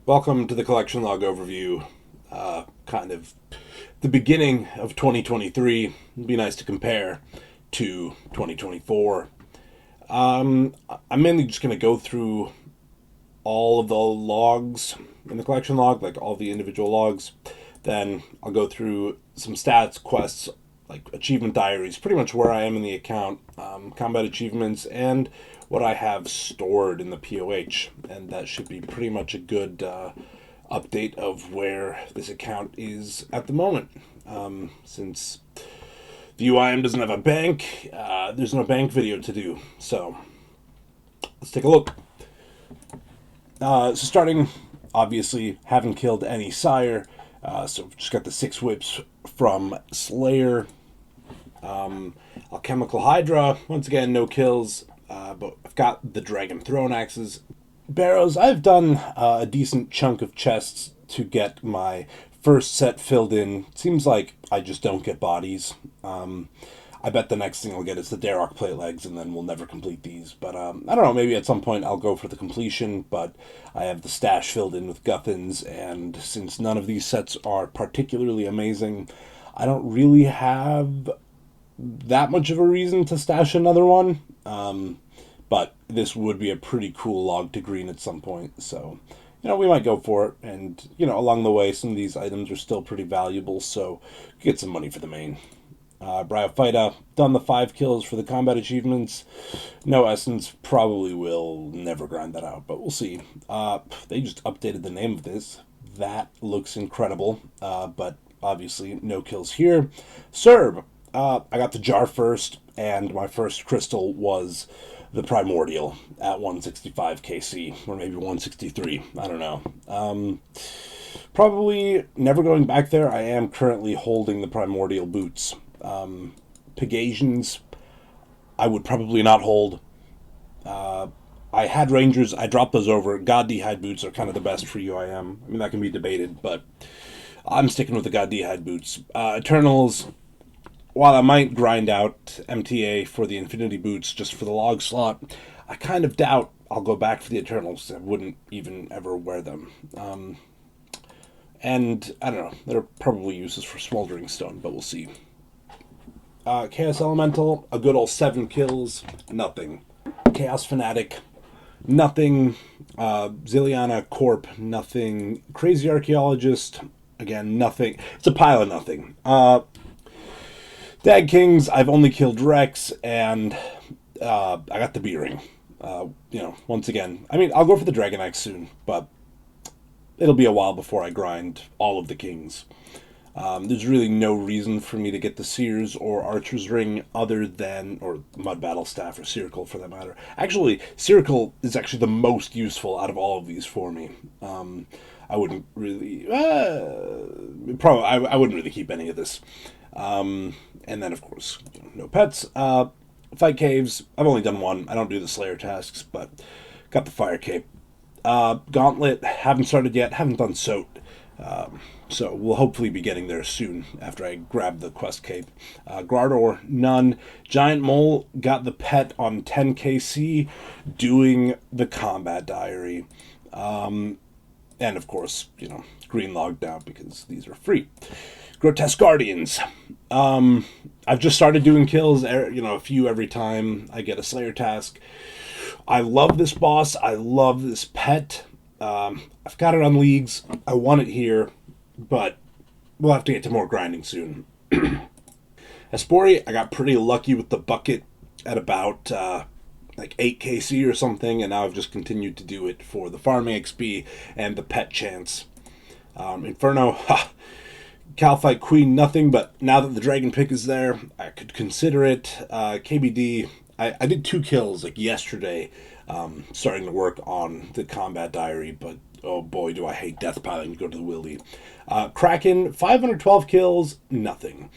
Welcome to the collection log overview. Kind of the beginning of 2023. It'd be nice to compare to 2024. I'm mainly just going to go through all of the logs in the collection log, like all the individual logs. Then I'll go through some stats, quests, like achievement diaries, pretty much where I am in the account, combat achievements, and what I have stored in the POH. And that should be pretty much a good update of where this account is at the moment. Since the UIM doesn't have a bank, there's no bank video to do. So let's take a look. So starting, obviously, haven't killed any Sire. So just got the 6 whips from Slayer. Alchemical Hydra, once again, no kills. But I've got the Dragon Throne Axes. Barrows, I've done a decent chunk of chests to get my first set filled in. Seems like I just don't get bodies. I bet the next thing I'll get is the Darok plate legs, and then we'll never complete these. But I don't know, maybe at some point I'll go for the completion, but I have the stash filled in with Guffins, and since none of these sets are particularly amazing, I don't really have that much of a reason to stash another one. But this would be a pretty cool log to green at some point, so we might go for it. And along the way, some of these items are still pretty valuable, so get some money for the main. Bryophyta, done the 5 kills for the combat achievements. No essence, probably will never grind that out, but we'll see. They just updated the name of this. That looks incredible, but obviously no kills here. Serb, I got the jar first, and my first crystal was the Primordial at 165 KC, or maybe 163, I don't know. Probably never going back there. I am currently holding the Primordial boots. Pegasians, I would probably not hold. I had Rangers, I dropped those over. God D'hide boots are kind of the best for UIM. I mean, that can be debated, but I'm sticking with the God D'hide boots. Eternals, while I might grind out MTA for the Infinity boots just for the log slot, I kind of doubt I'll go back for the Eternals. I wouldn't even ever wear them. And I don't know, there are probably uses for Smoldering Stone, but we'll see. Chaos Elemental, a good old 7 kills, nothing. Chaos Fanatic, nothing. Zilliana Corp, nothing. Crazy Archaeologist, again, nothing. It's a pile of nothing. Dag Kings, I've only killed Rex, and I got the B-Ring. Once again, I mean, I'll go for the Dragon Axe soon, but it'll be a while before I grind all of the Kings. There's really no reason for me to get the Seers or Archer's Ring other than, or Mud Battle Staff or Circle for that matter. Actually, Circle is actually the most useful out of all of these for me. I wouldn't really, probably, I wouldn't really keep any of this. And then, of course, no pets. Fight Caves, I've only done one. I don't do the Slayer tasks, but got the Fire Cape. Gauntlet, haven't started yet, haven't done Soat. So we'll hopefully be getting there soon after I grab the quest cape. Grardor, none. Giant Mole got the pet on 10 KC doing the combat diary. And of course, green logged out because these are free. Grotesque Guardians. I've just started doing kills, a few every time I get a Slayer task. I love this boss. I love this pet. I've got it on leagues. I want it here, but we'll have to get to more grinding soon. Espori, I got pretty lucky with the bucket at about 8 KC or something, and now I've just continued to do it for the farming XP and the pet chance. Inferno, Calfight Queen, nothing, but now that the Dragon Pick is there, I could consider it. KBD, I did 2 kills yesterday, starting to work on the combat diary, but oh boy, do I hate death piling to go to the Willy. Kraken, 512 kills, nothing.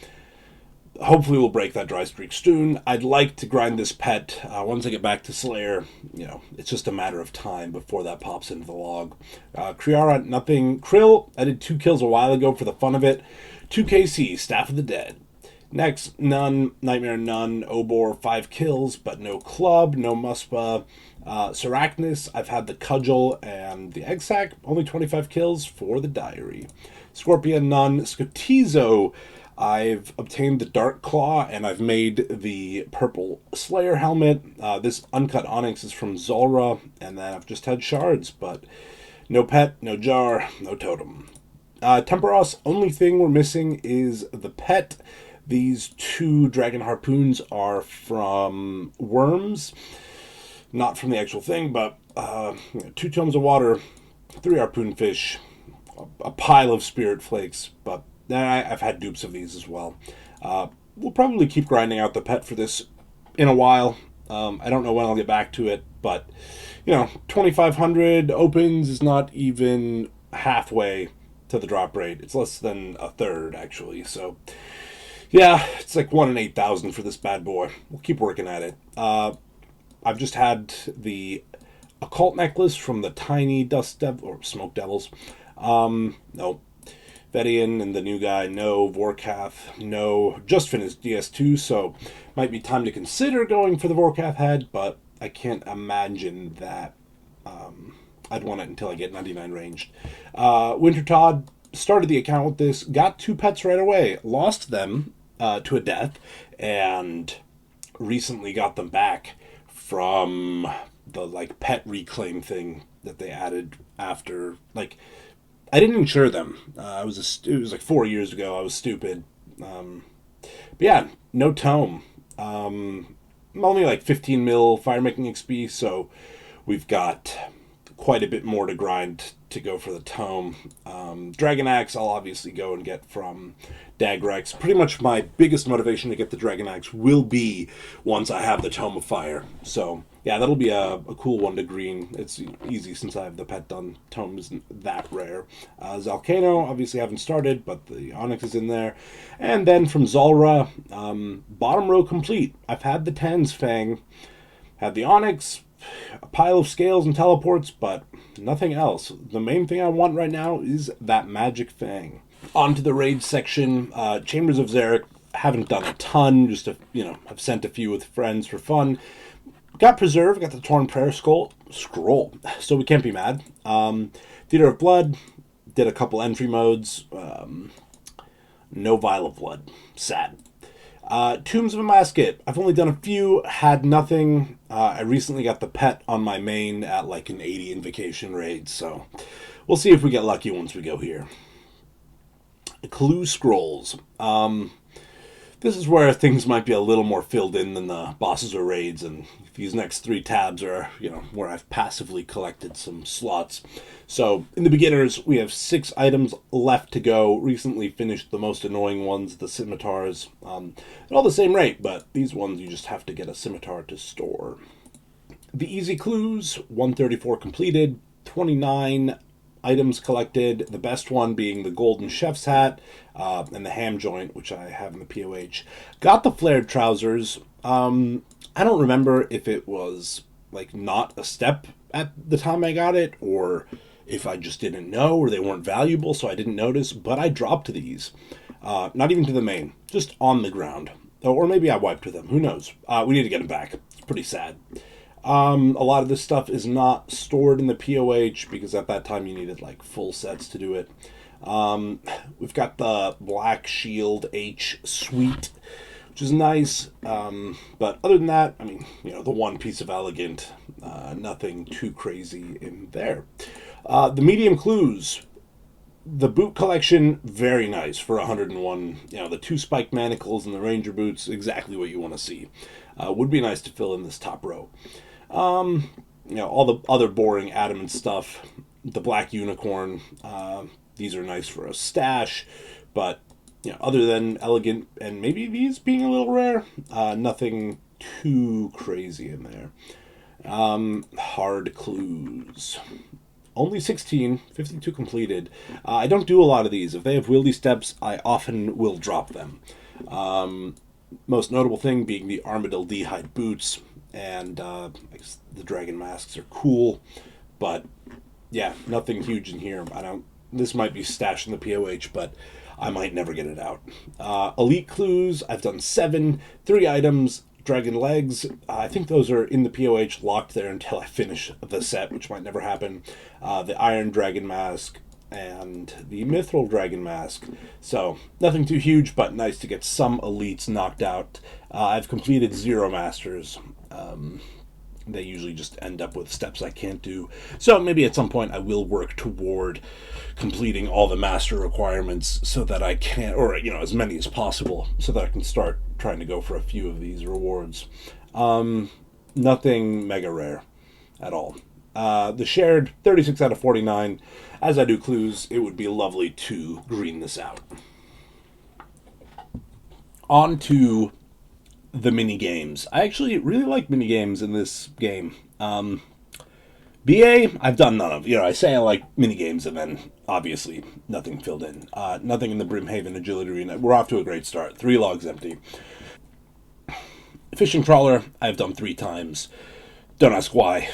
Hopefully we'll break that dry streak soon. I'd like to grind this pet. Once I get back to Slayer, it's just a matter of time before that pops into the log. Kriara, nothing. Krill, I did 2 kills a while ago for the fun of it. 2 KC, Staff of the Dead. Next, none, Nightmare none, Obor 5 kills, but no club, no Muspa. Sarachnis, I've had the Cudgel and the Egg Sack, only 25 kills for the Diary. Scorpion none, Scotizo, I've obtained the Dark Claw and I've made the Purple Slayer helmet. This Uncut Onyx is from Zulrah, and then I've just had shards, but no pet, no jar, no totem. Temperos, only thing we're missing is the pet. These two dragon harpoons are from worms, not from the actual thing, but 2 tomes of water, 3 harpoon fish, a pile of spirit flakes, but I've had dupes of these as well. We'll probably keep grinding out the pet for this in a while. I don't know when I'll get back to it, but 2,500 opens is not even halfway to the drop rate. It's less than a third, actually. So, yeah, it's like 1 in 8,000 for this bad boy. We'll keep working at it. I've just had the occult necklace from the tiny dust or smoke devils. No. Vedian and the new guy, no. Vorkath, no. Just finished DS2, so might be time to consider going for the Vorkath head, but I can't imagine that I'd want it until I get 99 ranged. Winter Todd started the account with this, got 2 pets right away, lost them to a death, and recently got them back from the pet reclaim thing that they added after I didn't insure them. It was like 4 years ago. I was stupid. But yeah, no tome. Only like 15 mil fire making XP, so we've got quite a bit more to grind to go for the tome. Dragon Axe, I'll obviously go and get from Dagrex. Pretty much my biggest motivation to get the Dragon Axe will be once I have the Tome of Fire. So yeah, that'll be a cool one to green. It's easy since I have the pet done. Tome isn't that rare. Zalcano, obviously haven't started, but the Onyx is in there. And then from Zulrah, bottom row complete. I've had the Tan's Fang, had the Onyx, a pile of scales and teleports, but nothing else. The main thing I want right now is that Magic Fang. On to the raid section. Chambers of Zarek, haven't done a ton, just I've sent a few with friends for fun. Got Preserve, got the Torn Prayer Scroll, so we can't be mad. Theater of Blood, did a couple entry modes. No Vial of Blood, sad. Tombs of a Masket, I've only done a few, had nothing. I recently got the pet on my main at like an 80 invocation raid, so we'll see if we get lucky once we go here. Clue Scrolls. This is where things might be a little more filled in than the bosses or raids, and these next 3 tabs are, where I've passively collected some slots. So, in the beginners, we have 6 items left to go. Recently finished the most annoying ones, the scimitars. They're all the same rate, but these ones you just have to get a scimitar to store. The easy clues, 134 completed, 29 items collected, the best one being the golden chef's hat and the ham joint, which I have in the POH. Got the flared trousers. I don't remember if it was not a step at the time I got it, or if I just didn't know, or they weren't valuable, so I didn't notice, but I dropped these. Not even to the main, just on the ground. Or maybe I wiped with them, who knows. We need to get them back. It's pretty sad. A lot of this stuff is not stored in the POH because at that time you needed full sets to do it. We've got the Black Shield H Suite, which is nice. But other than that, the one piece of elegant, nothing too crazy in there. The medium clues, the boot collection, very nice for 101. The 2 spiked manacles and the ranger boots, exactly what you want to see. Would be nice to fill in this top row. All the other boring adamant stuff, the black unicorn, these are nice for a stash, but other than elegant and maybe these being a little rare, nothing too crazy in there. Hard clues, only 16, 52 completed. I don't do a lot of these. If they have wieldy steps, I often will drop them. Most notable thing being the Armadillohide boots, and the dragon masks are cool, but yeah, nothing huge in here. I don't This might be stashed in the POH, but I might never get it out. Elite clues, I've done 7, 3 items, dragon legs. I think those are in the POH, locked there until I finish the set, which might never happen. The Iron Dragon Mask and the Mithril Dragon Mask. So nothing too huge, but nice to get some elites knocked out. I've completed 0 masters. They usually just end up with steps I can't do. So maybe at some point I will work toward completing all the master requirements so that I can, or as many as possible, so that I can start trying to go for a few of these rewards. Nothing mega rare at all. The shared 36 out of 49. As I do clues, it would be lovely to green this out. On to the mini games. I actually really like mini games in this game. BA, I've done none of. I say I like mini games, and then obviously nothing filled in. Nothing in the Brimhaven Agility Arena. We're off to a great start. 3 logs empty. Fishing Trawler, I've done 3 times. Don't ask why.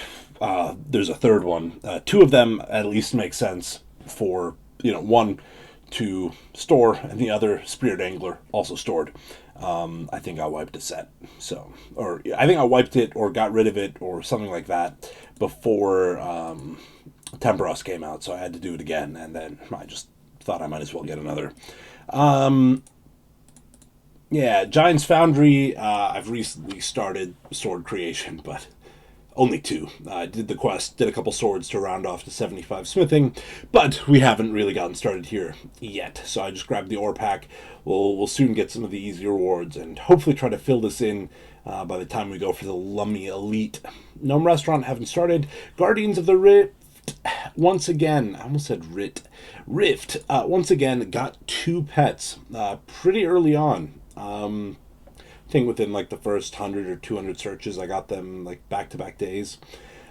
There's a third one. 2 of them at least make sense for, one to store, and the other, Spirit Angler, also stored. I think I wiped a set. Or I think I wiped it or got rid of it or something like that before Temperos came out, so I had to do it again, and then I just thought I might as well get another. Giant's Foundry, I've recently started sword creation, but only 2. I did the quest, did a couple swords to round off to 75 smithing, but we haven't really gotten started here yet. So I just grabbed the ore pack. We'll soon get some of the easy rewards and hopefully try to fill this in by the time we go for the Lummy Elite. Gnome Restaurant, haven't started. Guardians of the Rift, once again, I almost said Rift, once again, got 2 pets pretty early on. I think within like the first 100 or 200 searches, I got them like back-to-back days.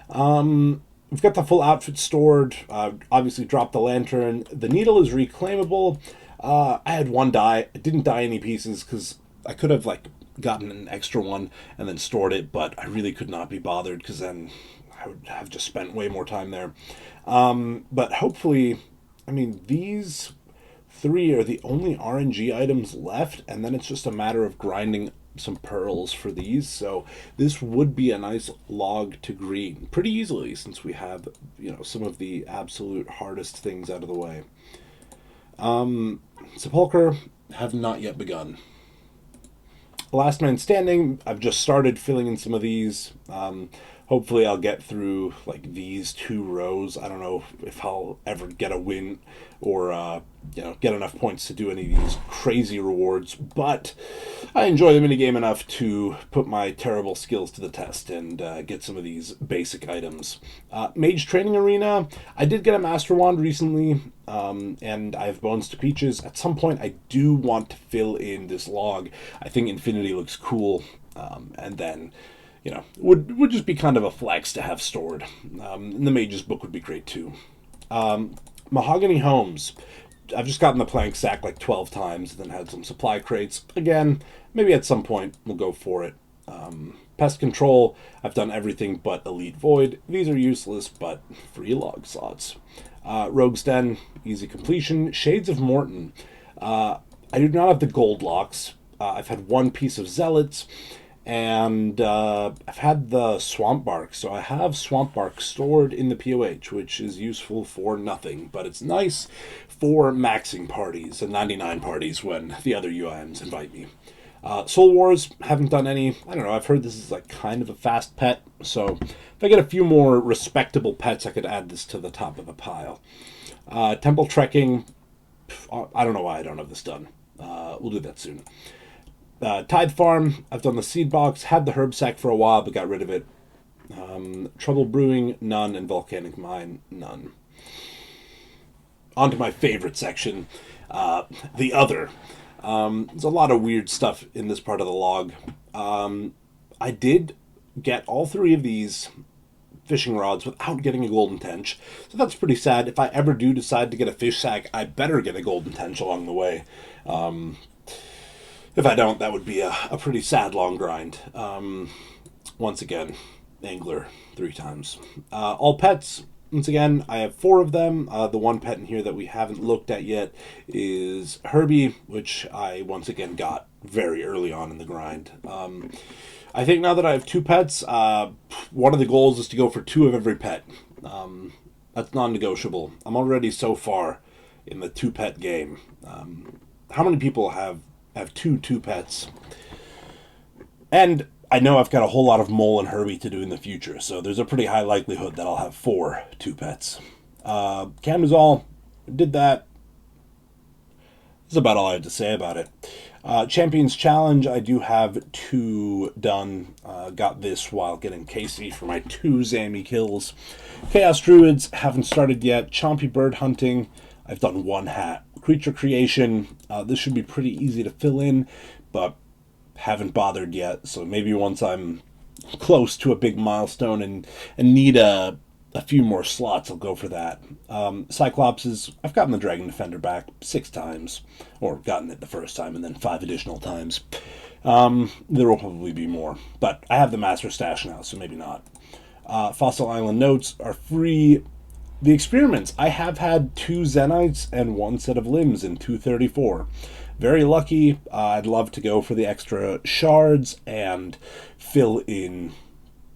We've got the full outfit stored. Obviously dropped the lantern. The needle is reclaimable. I had 1 die. I didn't die any pieces because I could have like gotten an extra one and then stored it, but I really could not be bothered because then I would have just spent way more time there. But hopefully, these 3 are the only RNG items left, and then it's just a matter of grinding some pearls for these. So this would be a nice log to green pretty easily since we have, some of the absolute hardest things out of the way. Sepulcher, have not yet begun. Last Man Standing, I've just started filling in some of these. Hopefully I'll get through like these 2 rows. I don't know if I'll ever get a win or get enough points to do any of these crazy rewards, but I enjoy the minigame enough to put my terrible skills to the test and get some of these basic items. Mage Training Arena, I did get a Master Wand recently, and I have Bones to Peaches. At some point I do want to fill in this log. I think Infinity looks cool, and then would just be kind of a flex to have stored. And the Mage's Book would be great too. Mahogany Homes. I've just gotten the plank sack like 12 times, and then had some supply crates. Again, maybe at some point we'll go for it. Pest Control, I've done everything but Elite Void. These are useless, but free log slots. Rogue's Den, easy completion. Shades of Morton. I do not have the gold locks. I've had 1 piece of Zealots, and I've had the Swamp Bark, so I have Swamp Bark stored in the POH, which is useful for nothing, but it's nice for maxing parties and 99 parties when the other UIMs invite me. Soul Wars, haven't done any. I don't know, I've heard this is like kind of a fast pet, so if I get a few more respectable pets, I could add this to the top of the pile. Temple Trekking, I don't know why I don't have this done. We'll do that soon. Tide Farm, I've done the seed box, had the herb sack for a while, but got rid of it. Trouble Brewing, none, and Volcanic Mine, none. On to my favorite section, the other. There's a lot of weird stuff in this part of the log. I did get all 3 of these fishing rods without getting a golden tench, so that's pretty sad. If I ever do decide to get a fish sack, I better get a golden tench along the way. If I don't, that would be a pretty sad long grind. Once again, angler 3 times. All pets, once again, I have four of them. The one pet in here that we haven't looked at yet is Herbie, which I once again got very early on in the grind. I think now that I have two pets, one of the goals is to go for two of every pet. That's non-negotiable. I'm already so far in the two pet game. How many people have two pets? And I know I've got a whole lot of Mole and Herbie to do in the future, so there's a pretty high likelihood that I'll have four two pets. Camazol did that. That's about all I have to say about it. Champions Challenge, I do have two done. Got this while getting Casey for my two Zammy kills. Chaos Druids, haven't started yet. Chompy Bird Hunting, I've done one hat. Creature Creation, this should be pretty easy to fill in, but haven't bothered yet. So maybe once I'm close to a big milestone and need a few more slots, I'll go for that. Cyclopses, I've gotten the Dragon Defender back 6 times, or gotten it the first time and then 5 additional times. There will probably be more, but I have the Master Stash now, so maybe not. Fossil Island Notes are free. The experiments, I have had 2 Zenites and 1 set of limbs in 234. Very lucky. I'd love to go for the extra shards and fill in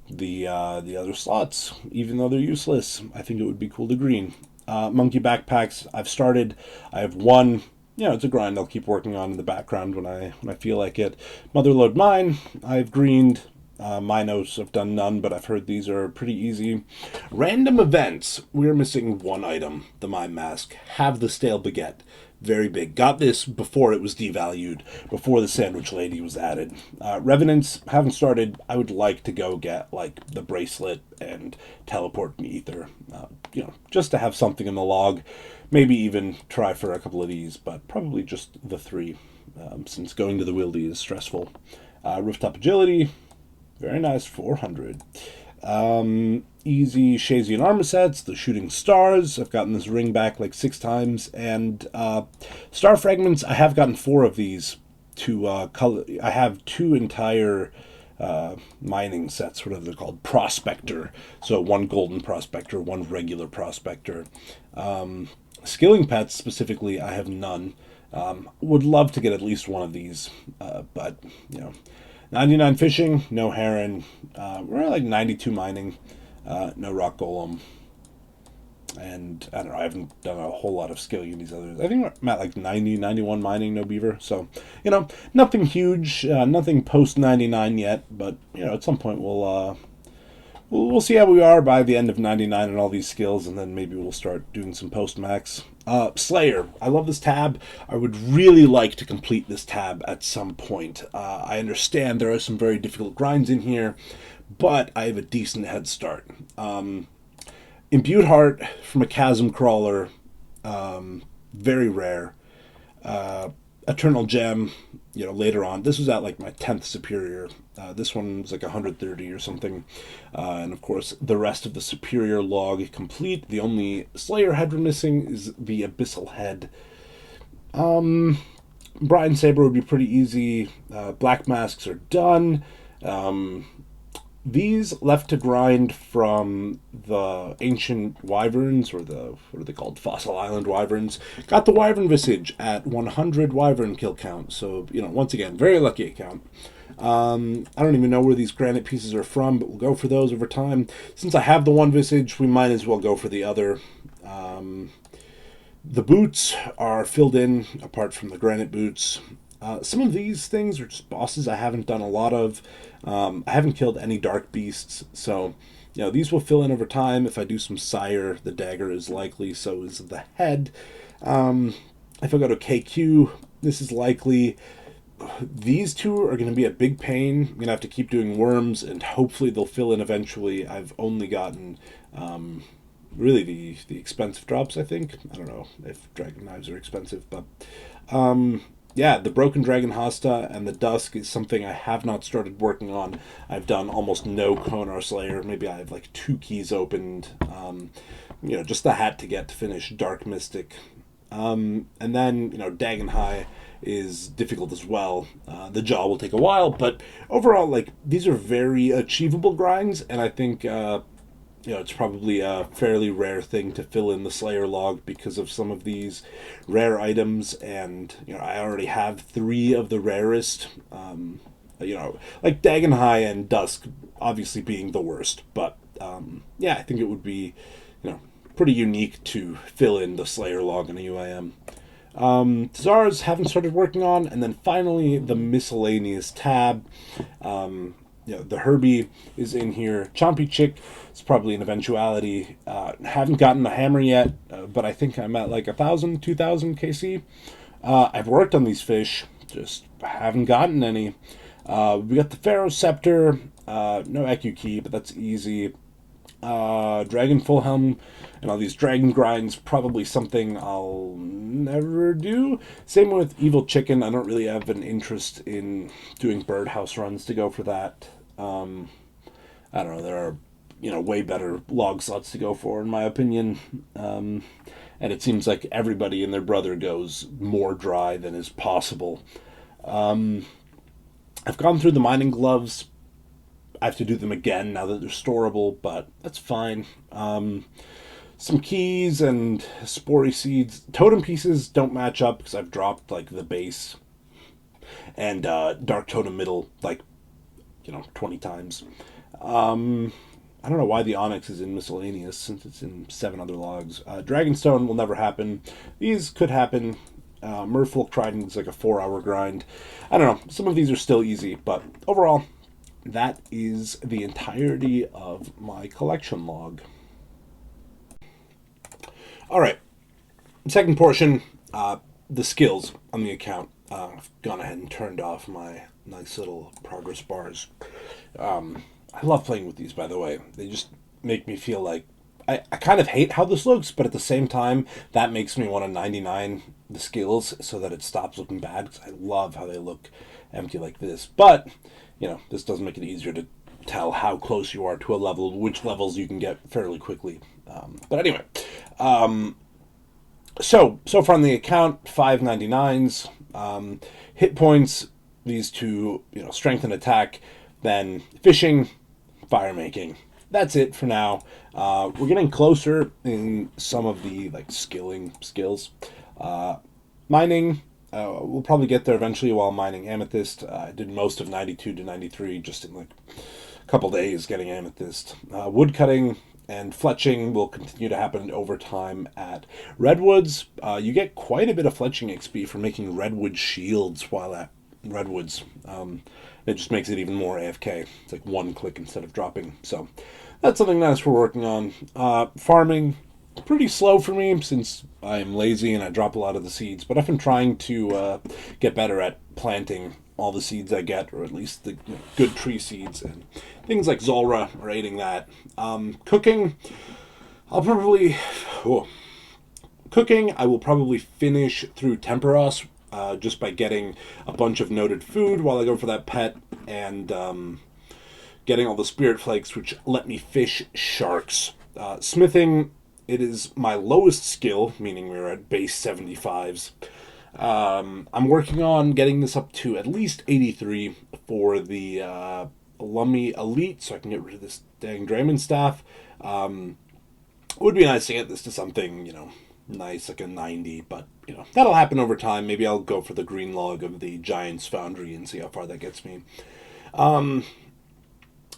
the other slots, even though they're useless. I think it would be cool to green. Monkey Backpacks, I've started. I have one. It's a grind I'll keep working on in the background when I feel like it. Motherlode Mine, I've greened. Minos, I've done none, but I've heard these are pretty easy. Random events, we're missing one item, the Mime Mask. Have the Stale Baguette. Very big. Got this before it was devalued, before the Sandwich Lady was added. Revenants, haven't started. I would like to go get, like, the bracelet and teleport and ether, just to have something in the log. Maybe even try for a couple of these, but probably just the 3, since going to the Wildy is stressful. Rooftop Agility, very nice, 400. Easy Shazian armor sets, the Shooting Stars. I've gotten this ring back like 6 times. And Star Fragments, I have gotten 4 of these to color. I have 2 entire mining sets, whatever they're called, Prospector. So 1 Golden Prospector, 1 regular Prospector. Skilling Pets, specifically, I have none. Would love to get at least one of these, but, 99 fishing, no heron. We're like 92 mining, no rock golem. And I don't know, I haven't done a whole lot of skilling in these others. I think I'm at like 90, 91 mining, no beaver. So, nothing huge, nothing post 99 yet. But, at some point we'll see how we are by the end of 99 and all these skills, and then maybe we'll start doing some post-max. Slayer. I love this tab. I would really like to complete this tab at some point. I understand there are some very difficult grinds in here, but I have a decent head start. Imbued Heart from a Chasm Crawler. Very rare. Eternal Gem, later on. This was at like my 10th Superior. This one was like 130 or something. And of course, the rest of the Superior log complete. The only Slayer head we're missing is the Abyssal head. Brian Saber would be pretty easy. Black Masks are done. These left to grind from the Ancient Wyverns, or what are they called? Fossil Island Wyverns. Got the Wyvern Visage at 100 Wyvern kill count. So, once again, very lucky account. I don't even know where these granite pieces are from, but we'll go for those over time. Since I have the one Visage, we might as well go for the other. The boots are filled in, apart from the granite boots. Some of these things are just bosses I haven't done a lot of. I haven't killed any dark beasts, so these will fill in over time. If I do some Sire, the dagger is likely, so is the head. If I go to KQ, this is likely. These 2 are going to be a big pain. I'm going to have to keep doing worms, and hopefully they'll fill in eventually. I've only gotten really the expensive drops, I think. I don't know if dragon knives are expensive, but the Broken Dragon Hasta and the Dusk is something I have not started working on. I've done almost no Konar Slayer. Maybe I have like 2 keys opened. Just the hat to get to finish Dark Mystic. And then, Dagon High is difficult as well. The Jaw will take a while, but overall, these are very achievable grinds, and I think It's probably a fairly rare thing to fill in the Slayer log because of some of these rare items, and I already have three of the rarest. Like Dagenhai and Dusk, obviously being the worst, but yeah, I think it would be, you know, pretty unique to fill in the Slayer log in a UIM. Zara's haven't started working on, and then finally the miscellaneous tab. The Herbie is in here. Chompy Chick is probably an eventuality. Haven't gotten the hammer yet, but I think I'm at like 1,000, 2,000 KC. I've worked on these fish, just haven't gotten any. We got the Pharaoh Scepter, no EQ Key, but that's easy. Dragon Full Helm and all these dragon grinds, probably something I'll never do. Same with Evil Chicken. I don't really have an interest in doing birdhouse runs to go for that. I don't know. There are, way better log slots to go for, in my opinion. And it seems like everybody and their brother goes more dry than is possible. I've gone through the mining gloves. I have to do them again now that they're storable, but that's fine. Some keys and spory seeds. Totem pieces don't match up because I've dropped like the base and dark totem middle like 20 times. I don't know why the onyx is in miscellaneous since it's in 7 other logs. Dragonstone will never happen. These could happen. Merfolk Trident is like a 4-hour grind. I don't know. Some of these are still easy, but overall, that is the entirety of my collection log. All right, second portion, the skills on the account. I've gone ahead and turned off my nice little progress bars. I love playing with these, by the way. They just make me feel like I kind of hate how this looks, but at the same time, that makes me want to 99 the skills so that it stops looking bad, because I love how they look empty like this. But, this does make it easier to tell how close you are to a level, which levels you can get fairly quickly. But anyway, so far on the account, 599s. Hit points, these two, strength and attack, then fishing, fire making. That's it for now. We're getting closer in some of the skilling skills. Mining, we'll probably get there eventually while mining amethyst. I did most of 92 to 93 just in a couple days getting amethyst. Wood cutting and fletching will continue to happen over time at redwoods. You get quite a bit of fletching XP for making redwood shields while at redwoods. It just makes it even more AFK. It's like one click instead of dropping. So that's something nice we're working on. Farming, pretty slow for me since I'm lazy and I drop a lot of the seeds. But I've been trying to get better at planting all the seeds I get, or at least the good tree seeds. And things like Zolra are aiding that. Cooking, I will probably finish through Temperos just by getting a bunch of noted food while I go for that pet, and getting all the spirit flakes, which let me fish sharks. Smithing, it is my lowest skill, meaning we're at base 75s. I'm working on getting this up to at least 83 for the Lummi Elite, so I can get rid of this dang Draymond staff. It would be nice to get this to something, nice, like a 90, but, that'll happen over time. Maybe I'll go for the green log of the Giant's Foundry and see how far that gets me.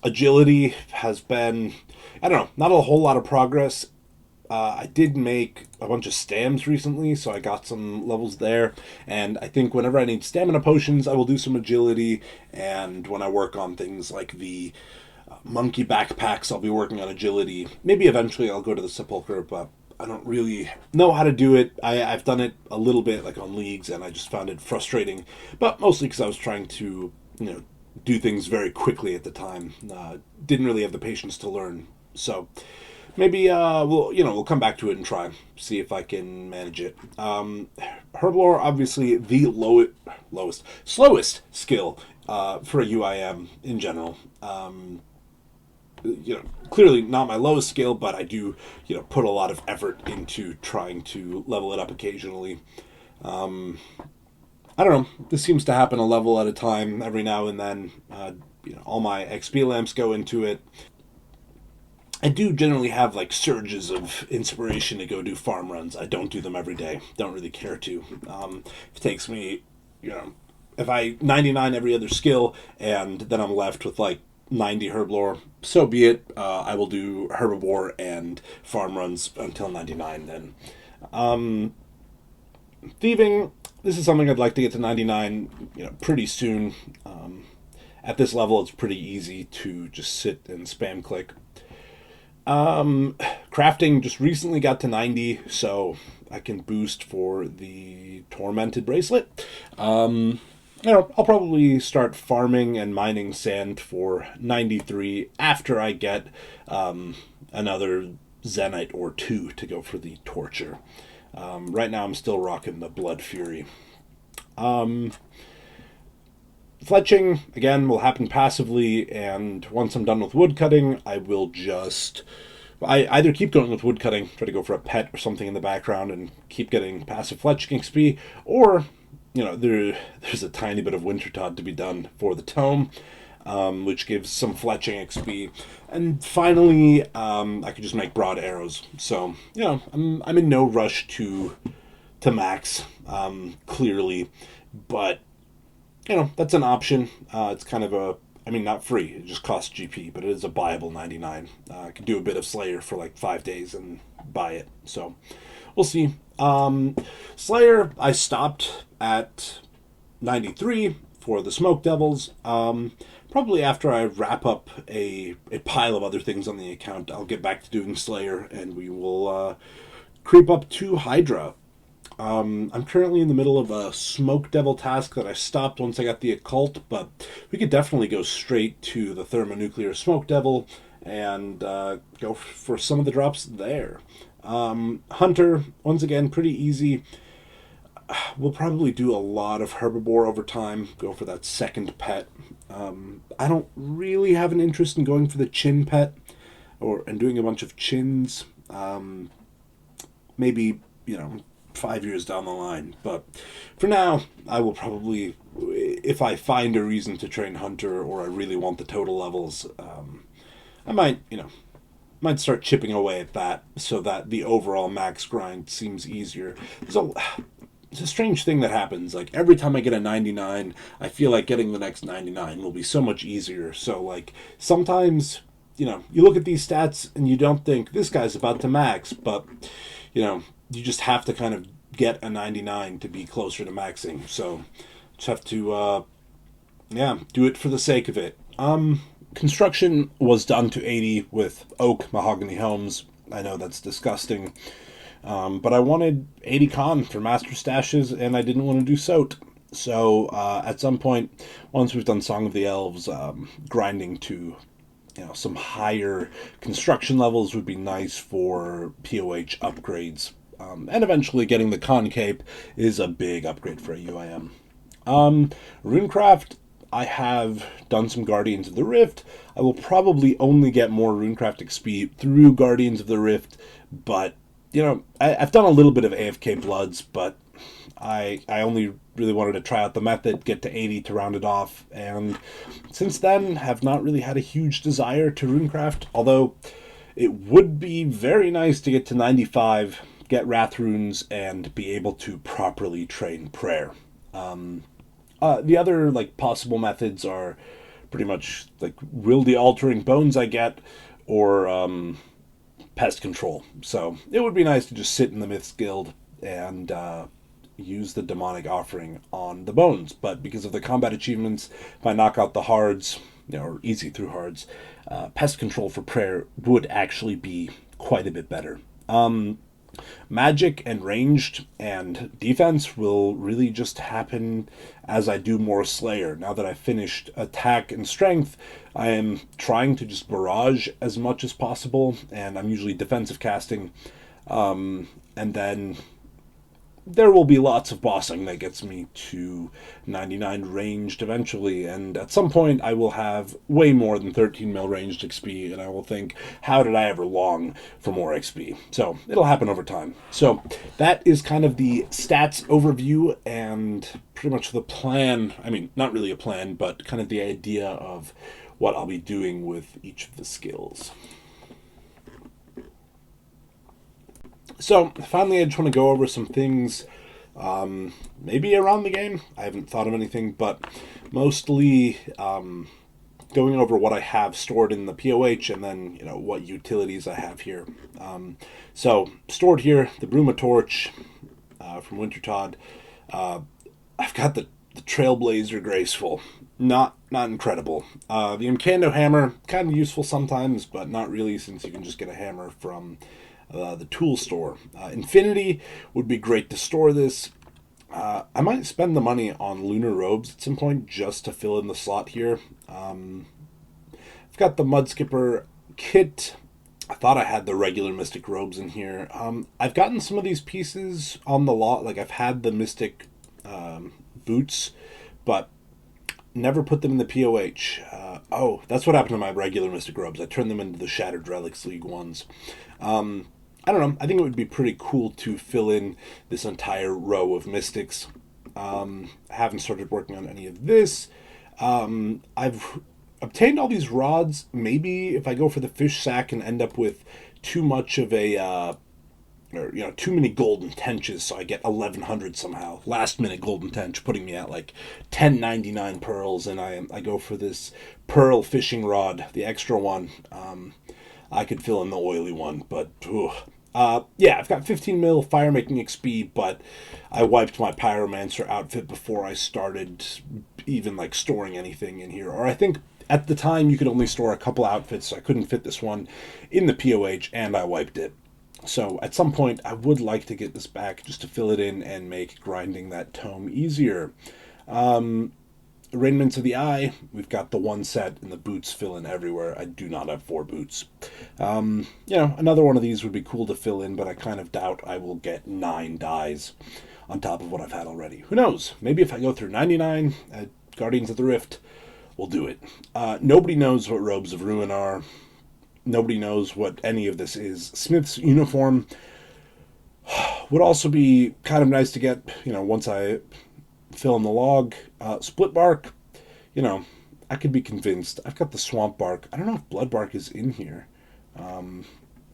Agility has been, I don't know, not a whole lot of progress. I did make a bunch of stams recently, so I got some levels there. And I think whenever I need stamina potions, I will do some agility. And when I work on things like the monkey backpacks, I'll be working on agility. Maybe eventually I'll go to the sepulcher, but I don't really know how to do it. I've done it a little bit, like on leagues, and I just found it frustrating. But mostly because I was trying to, do things very quickly at the time. Didn't really have the patience to learn. So maybe we'll come back to it and try, see if I can manage it. Herblore, obviously the slowest skill for a UIM in general. Clearly not my lowest skill, but I do, put a lot of effort into trying to level it up occasionally. I don't know. This seems to happen a level at a time every now and then. All my XP lamps go into it. I do generally have like surges of inspiration to go do farm runs. I don't do them every day. Don't really care to. If it takes me, you know, if I 99 every other skill and then I'm left with like 90 herblore, so be it. I will do herbivore and farm runs until 99 then. Thieving, this is something I'd like to get to 99, pretty soon. At this level, it's pretty easy to just sit and spam click. Crafting just recently got to 90, so I can boost for the Tormented Bracelet. I'll probably start farming and mining sand for 93 after I get another Zenite or two to go for the Torture. Right now, I'm still rocking the Blood Fury. Fletching, again, will happen passively, and once I'm done with woodcutting, I will just... I either keep going with woodcutting, try to go for a pet or something in the background and keep getting passive fletching XP, or, there's a tiny bit of Wintertod to be done for the tome, which gives some fletching XP. And finally, I could just make broad arrows. So, I'm in no rush to max, clearly, but that's an option. It's kind of not free. It just costs GP, but it is a buyable 99. I could do a bit of Slayer for like 5 days and buy it. So we'll see. Slayer, I stopped at 93 for the Smoke Devils. Probably after I wrap up a pile of other things on the account, I'll get back to doing Slayer, and we will creep up to Hydra. I'm currently in the middle of a Smoke Devil task that I stopped once I got the Occult, but we could definitely go straight to the Thermonuclear Smoke Devil and go for some of the drops there. Hunter, once again, pretty easy. We'll probably do a lot of Herbivore over time, go for that second pet. I don't really have an interest in going for the Chin pet and doing a bunch of chins. Maybe, 5 years down the line. But for now, I will probably, if I find a reason to train Hunter or I really want the total levels, I might start chipping away at that so that the overall max grind seems easier. It's a strange thing that happens. Like every time I get a 99, I feel like getting the next 99 will be so much easier. So like sometimes, you look at these stats and you don't think this guy's about to max, but you just have to kind of get a 99 to be closer to maxing. So just have to, do it for the sake of it. Construction was done to 80 with oak mahogany homes. I know that's disgusting. But I wanted 80 con for master stashes, and I didn't want to do SOT. So at some point, once we've done Song of the Elves, grinding to some higher construction levels would be nice for POH upgrades. And eventually getting the con cape is a big upgrade for a UIM. Runecraft, I have done some Guardians of the Rift. I will probably only get more Runecraft XP through Guardians of the Rift, but, I've done a little bit of AFK Bloods, but I only really wanted to try out the method, get to 80 to round it off, and since then have not really had a huge desire to Runecraft, although it would be very nice to get to 95, get Wrath Runes, and be able to properly train Prayer. The other possible methods are pretty much Rildy altering bones I get, or pest control. So it would be nice to just sit in the Myths Guild and use the demonic offering on the bones. But because of the combat achievements, if I knock out the hards, or easy through hards, pest control for Prayer would actually be quite a bit better. Magic and ranged and defense will really just happen as I do more Slayer. Now that I've finished attack and strength, I am trying to just barrage as much as possible, and I'm usually defensive casting. And then there will be lots of bossing that gets me to 99 ranged eventually, and at some point I will have way more than 13 mil ranged XP, and I will think, how did I ever long for more XP? So it'll happen over time. So that is kind of the stats overview and pretty much the plan. I mean, not really a plan, but kind of the idea of what I'll be doing with each of the skills. So finally, I just want to go over some things, maybe around the game. I haven't thought of anything, but mostly going over what I have stored in the POH, and then what utilities I have here. So stored here, the Bruma Torch from Wintertodd. I've got the Trailblazer Graceful. Not incredible. The Incando Hammer, kind of useful sometimes, but not really, since you can just get a hammer from the tool store. Infinity would be great to store this. I might spend the money on Lunar Robes at some point just to fill in the slot here. I've got the Mudskipper kit. I thought I had the regular Mystic Robes in here. I've gotten some of these pieces on the lot. Like, I've had the Mystic boots, but never put them in the POH. That's what happened to my regular Mystic Robes. I turned them into the Shattered Relics League ones. I don't know. I think it would be pretty cool to fill in this entire row of Mystics. I haven't started working on any of this. I've obtained all these rods. Maybe if I go for the fish sack and end up with too much of a or too many golden tenches, so I get 1100 somehow. Last minute golden tench, putting me at like 1099 pearls, and I go for this pearl fishing rod, the extra one. I could fill in the oily one, but yeah, I've got 15 mil fire making XP, but I wiped my pyromancer outfit before I started even like storing anything in here. Or I think at the time you could only store a couple outfits, so I couldn't fit this one in the POH, and I wiped it. So at some point, I would like to get this back just to fill it in and make grinding that tome easier. Raiments of the Eye, we've got the one set, and the boots fill in everywhere. I do not have 4 boots. Another one of these would be cool to fill in, but I kind of doubt I will get 9 dies on top of what I've had already. Who knows? Maybe if I go through 99 at Guardians of the Rift, we'll do it. Nobody knows what Robes of Ruin are. Nobody knows what any of this is. Smith's uniform would also be kind of nice to get, once I fill in the log. Split bark, I could be convinced. I've got the swamp bark. I don't know if blood bark is in here. I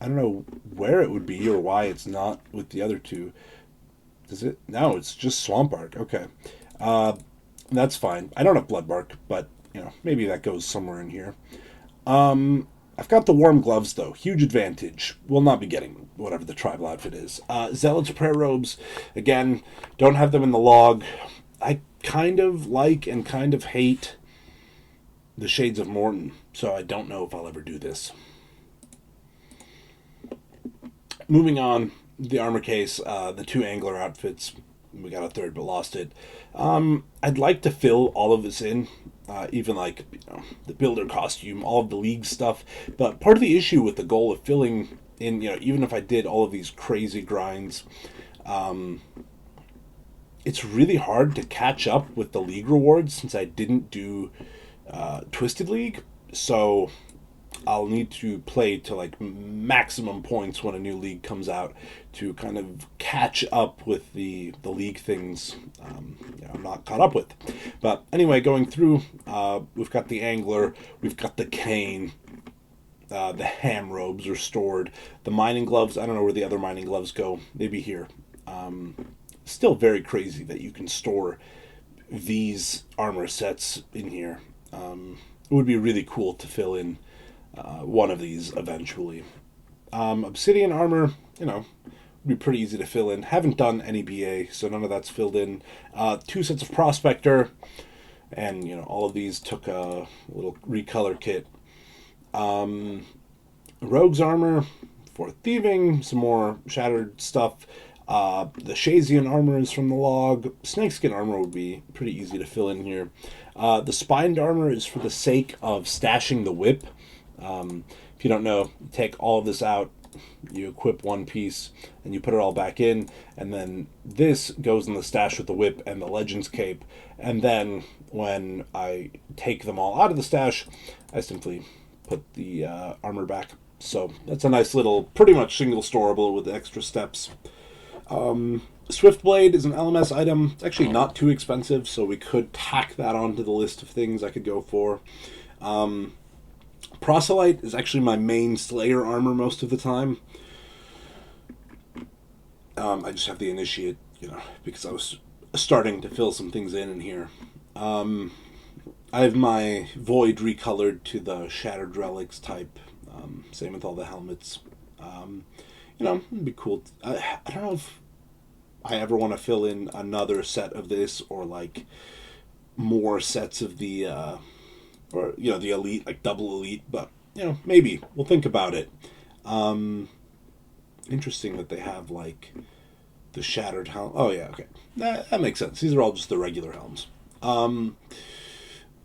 don't know where it would be or why it's not with the other two. Does it? No, it's just swamp bark. Okay. That's fine. I don't have blood bark, but, maybe that goes somewhere in here. I've got the warm gloves, though. Huge advantage. Will not be getting whatever the tribal outfit is. Zealot's prayer robes. Again, don't have them in the log. I kind of like and kind of hate the Shades of Morton, so I don't know if I'll ever do this. Moving on, the armor case, the 2 angler outfits. We got a third but lost it. I'd like to fill all of this in, even like the builder costume, all of the league stuff. But part of the issue with the goal of filling in, even if I did all of these crazy grinds, it's really hard to catch up with the league rewards since I didn't do Twisted League. So I'll need to play to like maximum points when a new league comes out to kind of catch up with the league things I'm not caught up with. But anyway, going through, we've got the angler, we've got the cane, the ham robes are stored, the mining gloves. I don't know where the other mining gloves go. Maybe here. Still very crazy that you can store these armor sets in here. It would be really cool to fill in one of these eventually. Obsidian armor, would be pretty easy to fill in. Haven't done any BA, so none of that's filled in. 2 sets of Prospector, and all of these took a little recolor kit. Rogue's armor for thieving, some more shattered stuff. The Shazian armor is from the log. Snakeskin armor would be pretty easy to fill in here. The spined armor is for the sake of stashing the whip. If you don't know, you take all of this out, you equip one piece, and you put it all back in, and then this goes in the stash with the whip and the Legends cape, and then when I take them all out of the stash, I simply put the armor back. So that's a nice little, pretty much single storable with extra steps. Swiftblade is an LMS item. It's actually not too expensive, so we could tack that onto the list of things I could go for. Proselyte is actually my main Slayer armor most of the time. I just have the initiate, because I was starting to fill some things in here. Um, I have my void recolored to the shattered relics type. Same with all the helmets. Um, it'd be cool. I don't know if I ever want to fill in another set of this or like more sets of the or the elite, like double elite, but maybe we'll think about it. Um, Interesting that they have like the shattered helm. Oh yeah, okay, that makes sense. These are all just the regular helms. Um,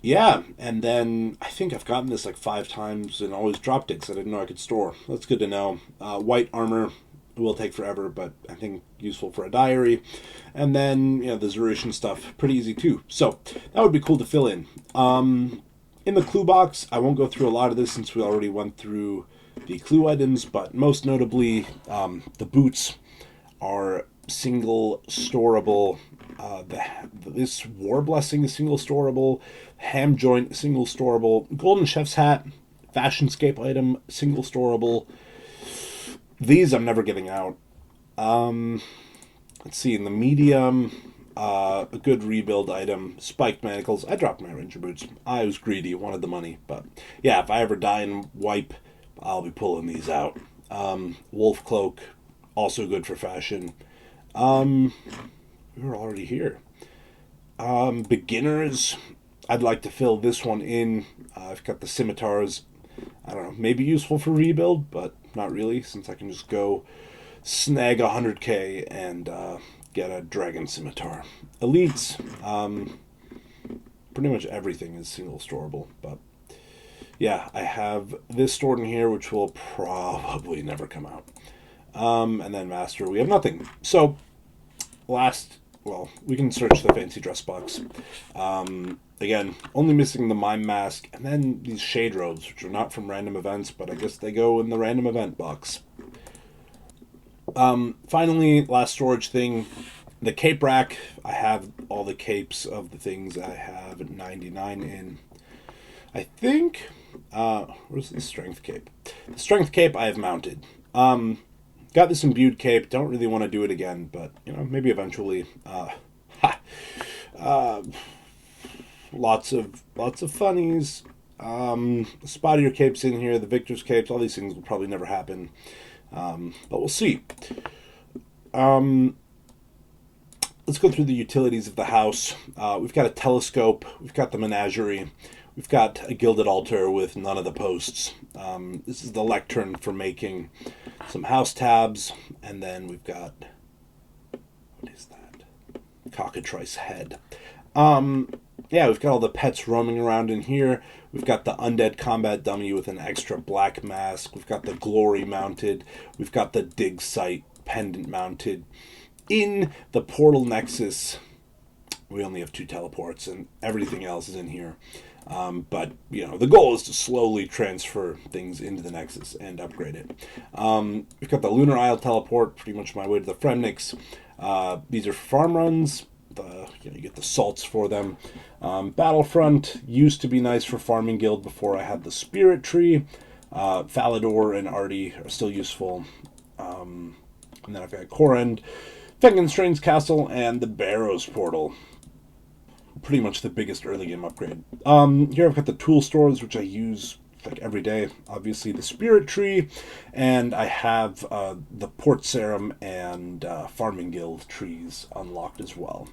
yeah, and then I think I've gotten this like 5 times and always dropped it because I didn't know I could store. That's good to know. White armor will take forever, but I think useful for a diary. And then the Zerusian stuff, pretty easy too. So that would be cool to fill in. In the clue box, I won't go through a lot of this since we already went through the clue items, but most notably, the boots are single storable. This War Blessing is single storable. Ham Joint single storable. Golden Chef's Hat, Fashionscape item single storable. These I'm never getting out. Let's see, in the medium, a good rebuild item, spiked manacles. I dropped my ranger boots. I was greedy, wanted the money, but yeah, if I ever die and wipe, I'll be pulling these out. Wolf cloak, also good for fashion. We were already here. Beginners, I'd like to fill this one in. I've got the scimitars. I don't know, maybe useful for rebuild, but not really, since I can just go snag 100k and get a dragon scimitar. Elites, pretty much everything is single storable, but yeah, I have this stored in here, which will probably never come out. And then master, we have nothing. So we can search the fancy dress box. Again, only missing the mime mask, and then these shade robes, which are not from random events, but I guess they go in the random event box. Finally, last storage thing, the cape rack. I have all the capes of the things I have 99 in. I think, where's the strength cape? The strength cape I have mounted. Got this imbued cape. Don't really want to do it again, but maybe eventually. Lots of funnies. Spottier capes in here. The victor's capes. All these things will probably never happen, but we'll see. Let's go through the utilities of the house. We've got a telescope. We've got the menagerie. We've got a gilded altar with none of the posts. This is the lectern for making some house tabs. And then we've got, what is that? Cockatrice head. We've got all the pets roaming around in here. We've got the undead combat dummy with an extra black mask. We've got the glory mounted. We've got the dig site pendant mounted. In the portal nexus, we only have 2 teleports, and everything else is in here. But the goal is to slowly transfer things into the Nexus and upgrade it. We've got the Lunar Isle teleport, pretty much my way to the Fremnix. These are farm runs. You get the salts for them. Battlefront used to be nice for farming guild before I had the Spirit Tree. Falador and Artie are still useful. And then I've got Corend, Fengenstrain's Castle, and the Barrows Portal. Pretty much the biggest early game upgrade. Here I've got the tool stores, which I use like every day. Obviously the Spirit Tree, and I have the Port Serum and Farming Guild trees unlocked as well.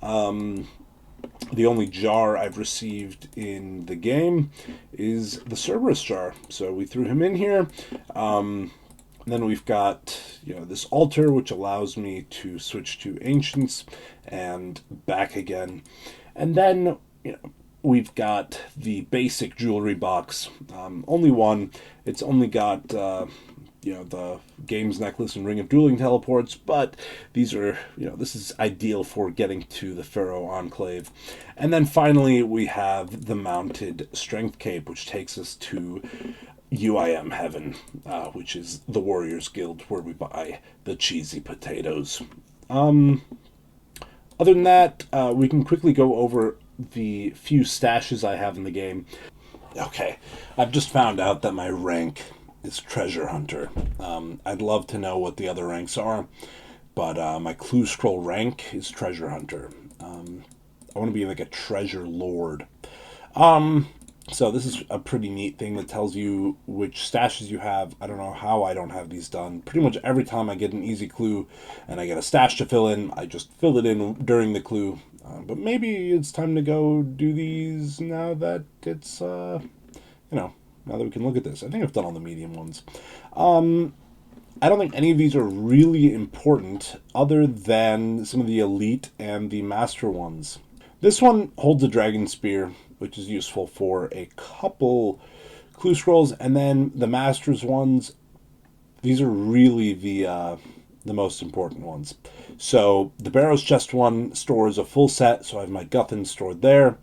The only jar I've received in the game is the Cerberus jar, so we threw him in here. Then we've got this altar, which allows me to switch to ancients and back again. And then we've got the basic jewelry box. Only one. It's only got the games necklace and ring of dueling teleports, but these are this is ideal for getting to the Pharaoh Enclave. And then finally we have the mounted strength cape, which takes us to UIM heaven, which is the Warriors Guild, where we buy the cheesy potatoes. Other than that, we can quickly go over the few stashes I have in the game. Okay, I've just found out that my rank is Treasure Hunter. I'd love to know what the other ranks are, but my clue scroll rank is treasure hunter. I want to be like a treasure lord. So this is a pretty neat thing that tells you which stashes you have. I don't know how I don't have these done. Pretty much every time I get an easy clue and I get a stash to fill in, I just fill it in during the clue. But maybe it's time to go do these now that it's, now that we can look at this. I think I've done all the medium ones. I don't think any of these are really important other than some of the elite and the master ones. This one holds a dragon spear, which is useful for a couple clue scrolls, and then the masters ones. These are really the most important ones. So the Barrow's Chest one stores a full set, so I have my Guthans stored there.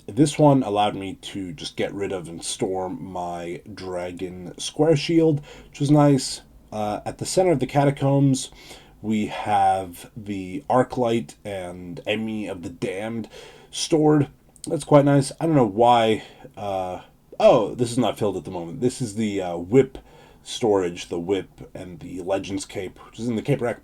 This one allowed me to just get rid of and store my Dragon Square Shield, which was nice. At the center of the Catacombs, we have the Arclight and Emmy of the Damned stored. That's quite nice. I don't know why. This is not filled at the moment. This is the whip storage, the whip and the Legends Cape, which is in the Cape Rack,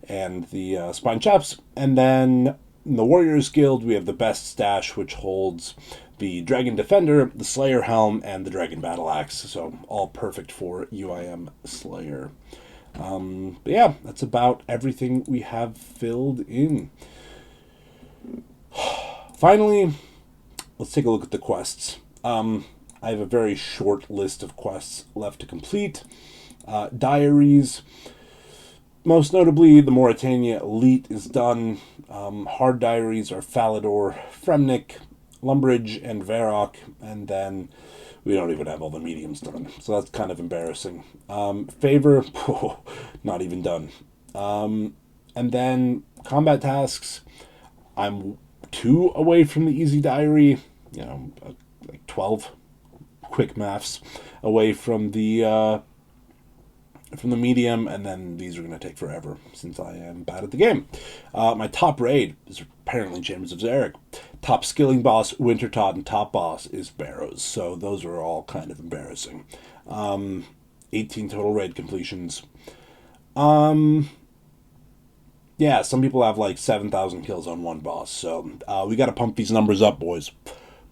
and the Spine Chaps. And then in the Warriors Guild, we have the best stash, which holds the Dragon Defender, the Slayer Helm, and the Dragon Battle Axe. So all perfect for UIM Slayer. But yeah, that's about everything we have filled in. Finally, let's take a look at the quests. I have a very short list of quests left to complete. Diaries. Most notably, the Mauritania Elite is done. Hard diaries are Falador, Fremnik, Lumbridge, and Varrock, and then we don't even have all the mediums done. So that's kind of embarrassing. Favor, not even done. And then combat tasks, I'm 2 away from the easy diary, like 12 quick maths away from the medium, and then these are going to take forever since I am bad at the game. My top raid is apparently Chambers of Zarek. Top skilling boss, Wintertot, and top boss is Barrows. So those are all kind of embarrassing. 18 total raid completions. Yeah, some people have like 7,000 kills on one boss. So we got to pump these numbers up, boys.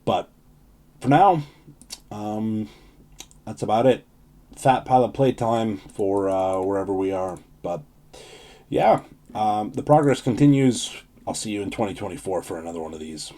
But for now, that's about it. Fat pile of playtime for wherever we are. But yeah, the progress continues. I'll see you in 2024 for another one of these.